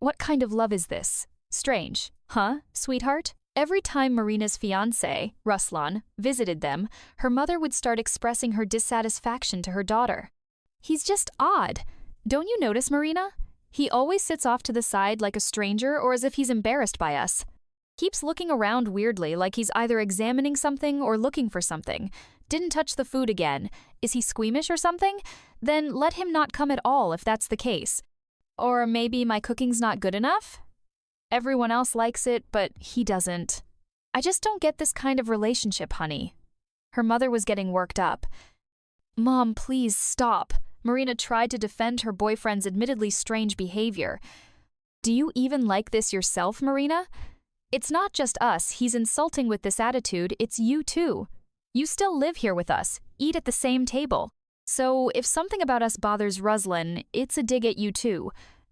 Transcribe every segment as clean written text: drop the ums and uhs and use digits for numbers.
What kind of love is this? Strange, huh, sweetheart? Every time Marina's fiancé, Ruslan, visited them, her mother would start expressing her dissatisfaction to her daughter. He's just odd. Don't you notice, Marina? He always sits off to the side like a stranger or as if he's embarrassed by us. Keeps looking around weirdly like he's either examining something or looking for something. Didn't touch the food again. Is he squeamish or something? Then let him not come at all if that's the case. Or maybe my cooking's not good enough? Everyone else likes it, but he doesn't. I just don't get this kind of relationship, honey. Her mother was getting worked up. Mom, please stop. Marina tried to defend her boyfriend's admittedly strange behavior. Do you even like this yourself, Marina? It's not just us he's insulting with this attitude, it's you too. You still live here with us, eat at the same table. So if something about us bothers Ruslan, it's a dig at you too.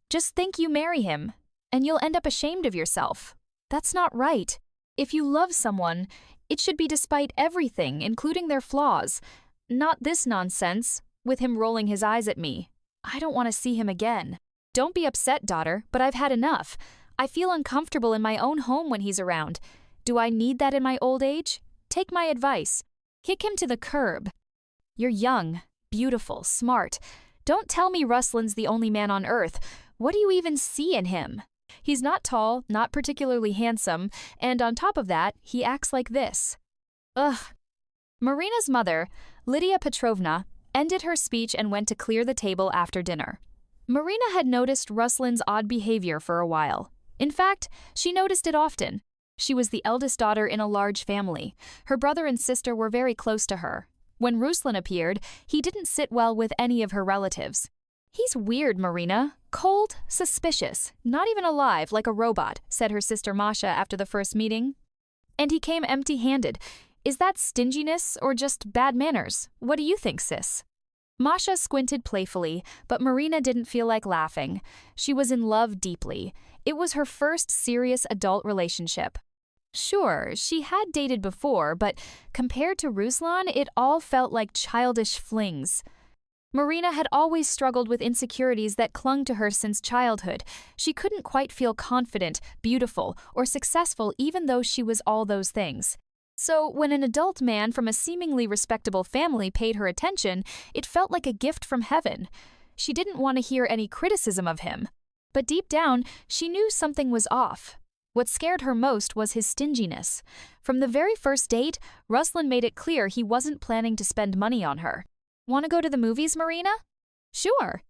Just think you marry him, and you'll end up ashamed of yourself. That's not right. If you love someone, it should be despite everything, including their flaws. Not this nonsense, with him rolling his eyes at me. I don't want to see him again. Don't be upset, daughter, but I've had enough. I feel uncomfortable in my own home when he's around. Do I need that in my old age? Take my advice. Kick him to the curb. You're young, beautiful, smart. Don't tell me Ruslan's the only man on earth. What do you even see in him? He's not tall, not particularly handsome, and on top of that, he acts like this. Ugh. Marina's mother, Lydia Petrovna, ended her speech and went to clear the table after dinner. Marina had noticed Ruslan's odd behavior for a while. In fact, she noticed it often. She was the eldest daughter in a large family. Her brother and sister were very close to her. When Ruslan appeared, he didn't sit well with any of her relatives. He's weird, Marina. Cold, suspicious, not even alive like a robot, said her sister Masha after the first meeting. And he came empty-handed. Is that stinginess or just bad manners? What do you think, sis? Masha squinted playfully, but Marina didn't feel like laughing. She was in love deeply. It was her first serious adult relationship. Sure, she had dated before, but compared to Ruslan, it all felt like childish flings. Marina had always struggled with insecurities that clung to her since childhood. She couldn't quite feel confident, beautiful, or successful even though she was all those things. So when an adult man from a seemingly respectable family paid her attention, it felt like a gift from heaven. She didn't want to hear any criticism of him. But deep down, she knew something was off. What scared her most was his stinginess. From the very first date, Ruslan made it clear he wasn't planning to spend money on her. Want to go to the movies, Marina? Sure.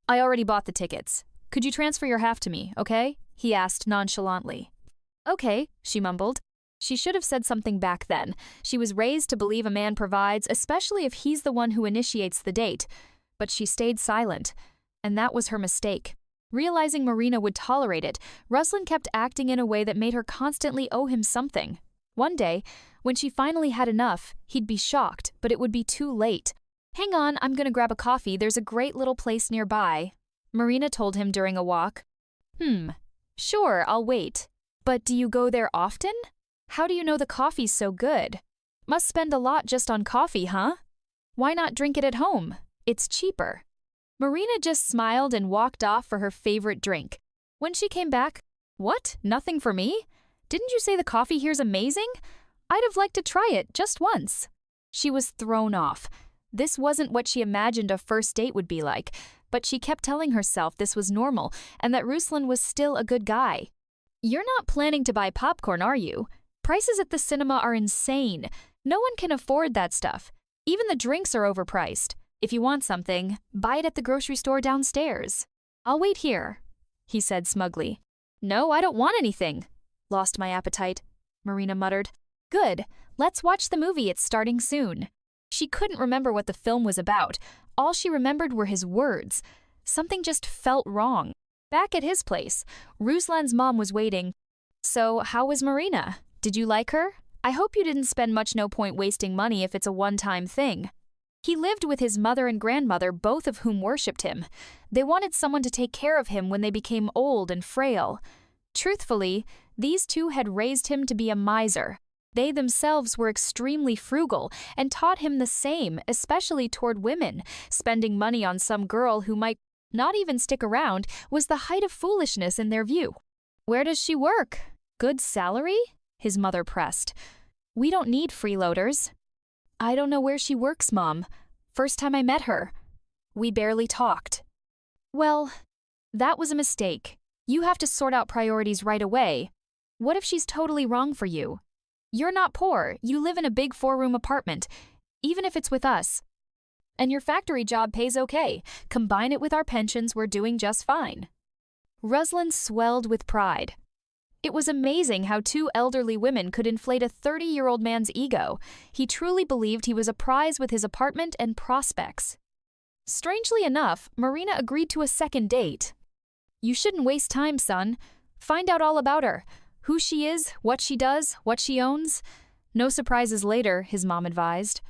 I already bought the tickets. Could you transfer your half to me, okay? He asked nonchalantly. Okay, she mumbled. She should have said something back then. She was raised to believe a man provides, especially if he's the one who initiates the date. But she stayed silent, and that was her mistake. Realizing Marina would tolerate it, Ruslan kept acting in a way that made her constantly owe him something. One day, when she finally had enough, he'd be shocked, but it would be too late. Hang on, I'm gonna grab a coffee. There's a great little place nearby, Marina told him during a walk. Sure, I'll wait. But do you go there often? How do you know the coffee's so good? Must spend a lot just on coffee, huh? Why not drink it at home? It's cheaper. Marina just smiled and walked off for her favorite drink. When she came back, what? Nothing for me? Didn't you say the coffee here's amazing? I'd have liked to try it just once. She was thrown off. This wasn't what she imagined a first date would be like, but she kept telling herself this was normal and that Ruslan was still a good guy. You're not planning to buy popcorn, are you? Prices at the cinema are insane. No one can afford that stuff. Even the drinks are overpriced. If you want something, buy it at the grocery store downstairs. I'll wait here, he said smugly. No, I don't want anything. Lost my appetite, Marina muttered. Good, let's watch the movie, it's starting soon. She couldn't remember what the film was about. All she remembered were his words. Something just felt wrong. Back at his place, Ruslan's mom was waiting. So, how was Marina? Did you like her? I hope you didn't spend much, no point wasting money if it's a one-time thing. He lived with his mother and grandmother, both of whom worshipped him. They wanted someone to take care of him when they became old and frail. Truthfully, these two had raised him to be a miser. They themselves were extremely frugal and taught him the same, especially toward women, spending money on some girl who might not even stick around, was the height of foolishness in their view. "Where does she work? Good salary?" his mother pressed. "We don't need freeloaders." "I don't know where she works, Mom. First time I met her. We barely talked." "Well, that was a mistake. You have to sort out priorities right away. What if she's totally wrong for you? You're not poor, you live in a big 4-room apartment, even if it's with us. And your factory job pays okay. Combine it with our pensions, we're doing just fine." Ruslan swelled with pride. It was amazing how 2 elderly women could inflate a 30-year-old man's ego. He truly believed he was a prize with his apartment and prospects. Strangely enough, Marina agreed to a second date. "You shouldn't waste time, son. Find out all about her. Who she is, what she does, what she owns. No surprises later," his mom advised.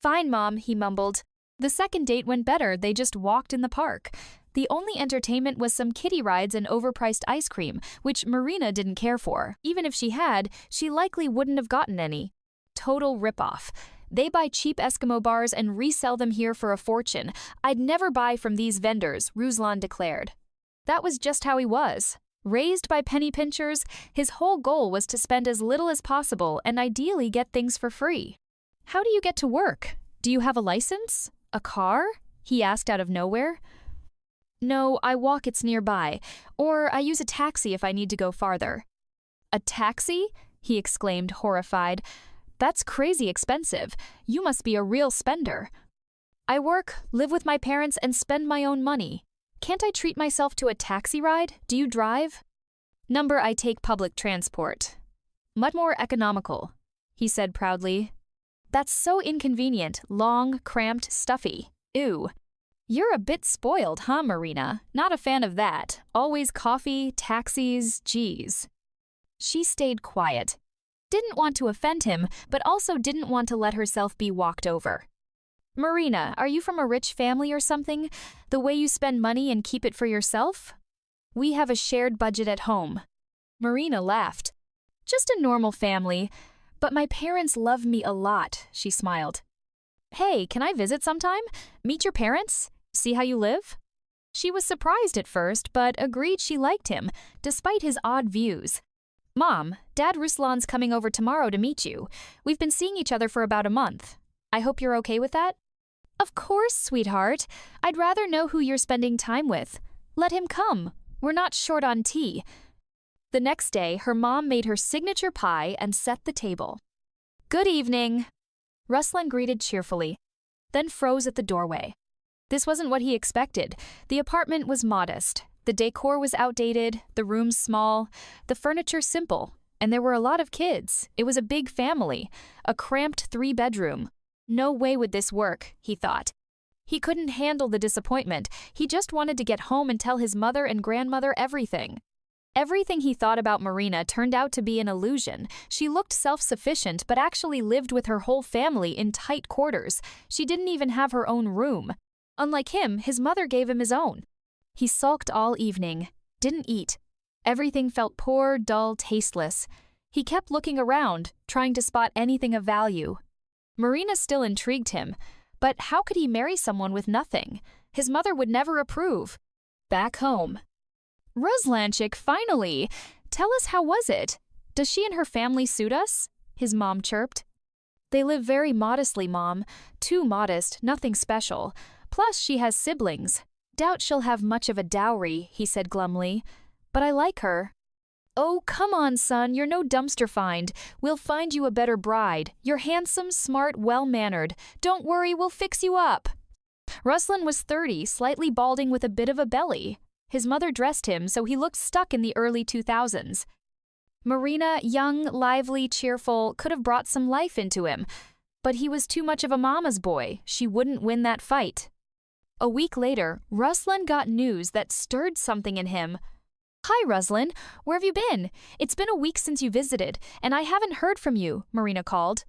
"Fine, Mom," he mumbled. The second date went better, they just walked in the park. The only entertainment was some kiddie rides and overpriced ice cream, which Marina didn't care for. Even if she had, she likely wouldn't have gotten any. Total ripoff. They buy cheap Eskimo bars and resell them here for a fortune. "I'd never buy from these vendors," Ruslan declared. That was just how he was. Raised by penny pinchers, his whole goal was to spend as little as possible and ideally get things for free. "How do you get to work? Do you have a license? A car?" he asked out of nowhere. "No, I walk, it's nearby. Or I use a taxi if I need to go farther." "A taxi?" he exclaimed, horrified. "That's crazy expensive. You must be a real spender." "I work, live with my parents, and spend my own money. Can't I treat myself to a taxi ride? Do you drive?" "Number, I take public transport. Much more economical," he said proudly. "That's so inconvenient, long, cramped, stuffy. Ew." "You're a bit spoiled, huh, Marina? Not a fan of that. Always coffee, taxis, geez." She stayed quiet. Didn't want to offend him, but also didn't want to let herself be walked over. "Marina, are you from a rich family or something? The way you spend money and keep it for yourself?" "We have a shared budget at home." Marina laughed. "Just a normal family. But my parents love me a lot," she smiled. "Hey, can I visit sometime? Meet your parents? See how you live?" She was surprised at first, but agreed she liked him, despite his odd views. "Mom, Dad Ruslan's coming over tomorrow to meet you. We've been seeing each other for about a month. I hope you're okay with that?" "Of course, sweetheart. I'd rather know who you're spending time with. Let him come. We're not short on tea." The next day, her mom made her signature pie and set the table. "Good evening." Ruslan greeted cheerfully, then froze at the doorway. This wasn't what he expected. The apartment was modest. The decor was outdated, the rooms small, the furniture simple, and there were a lot of kids. It was a big family, a cramped 3-bedroom. No way would this work, he thought. He couldn't handle the disappointment. He just wanted to get home and tell his mother and grandmother everything. Everything he thought about Marina turned out to be an illusion. She looked self-sufficient, but actually lived with her whole family in tight quarters. She didn't even have her own room. Unlike him, his mother gave him his own. He sulked all evening, didn't eat. Everything felt poor, dull, tasteless. He kept looking around, trying to spot anything of value. Marina still intrigued him, but how could he marry someone with nothing? His mother would never approve. Back home. "Ruslanchik, finally! Tell us, how was it? Does she and her family suit us?" his mom chirped. "They live very modestly, Mom. Too modest, nothing special. Plus, she has siblings. Doubt she'll have much of a dowry," he said glumly. "But I like her." "Oh, come on, son, you're no dumpster find. We'll find you a better bride. You're handsome, smart, well-mannered. Don't worry, we'll fix you up." Ruslan was 30, slightly balding with a bit of a belly. His mother dressed him so he looked stuck in the early 2000s. Marina, young, lively, cheerful, could have brought some life into him. But he was too much of a mama's boy. She wouldn't win that fight. A week later, Ruslan got news that stirred something in him. "Hi, Ruslan. Where have you been? It's been a week since you visited, and I haven't heard from you," Marina called.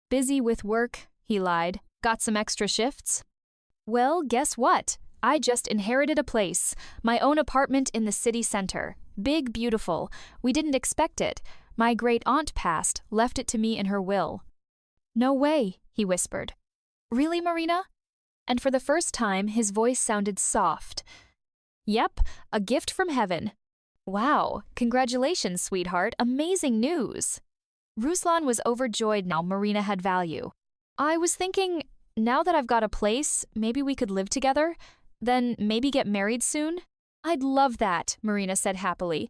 "Busy with work," he lied. "Got some extra shifts?" "Well, guess what? I just inherited a place. My own apartment in the city center. Big, beautiful. We didn't expect it. My great-aunt passed, left it to me in her will." "No way," he whispered. "Really, Marina?" And for the first time, his voice sounded soft. Yep, a gift from heaven. Wow, congratulations, sweetheart. Amazing news. Ruslan was overjoyed now Marina had value. I was thinking, now that I've got a place, maybe we could live together, then maybe get married soon. I'd love that, Marina said happily.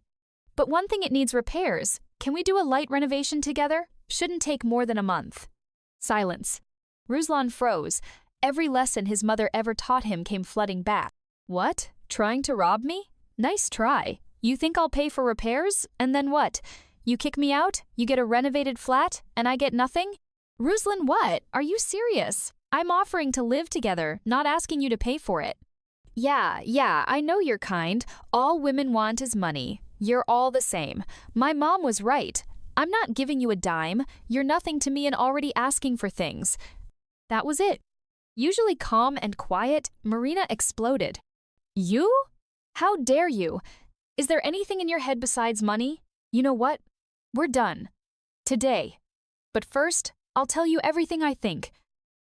But one thing, it needs repairs. Can we do a light renovation together? Shouldn't take more than a month. Silence. Ruslan froze. Every lesson his mother ever taught him came flooding back. What? Trying to rob me? Nice try. You think I'll pay for repairs? And then what? You kick me out, you get a renovated flat, and I get nothing? Ruslan, what? Are you serious? I'm offering to live together, not asking you to pay for it. Yeah, I know you're kind. All women want is money. You're all the same. My mom was right. I'm not giving you a dime. You're nothing to me and already asking for things. That was it. Usually calm and quiet, Marina exploded. You? How dare you? Is there anything in your head besides money? You know what? We're done. Today. But first, I'll tell you everything I think.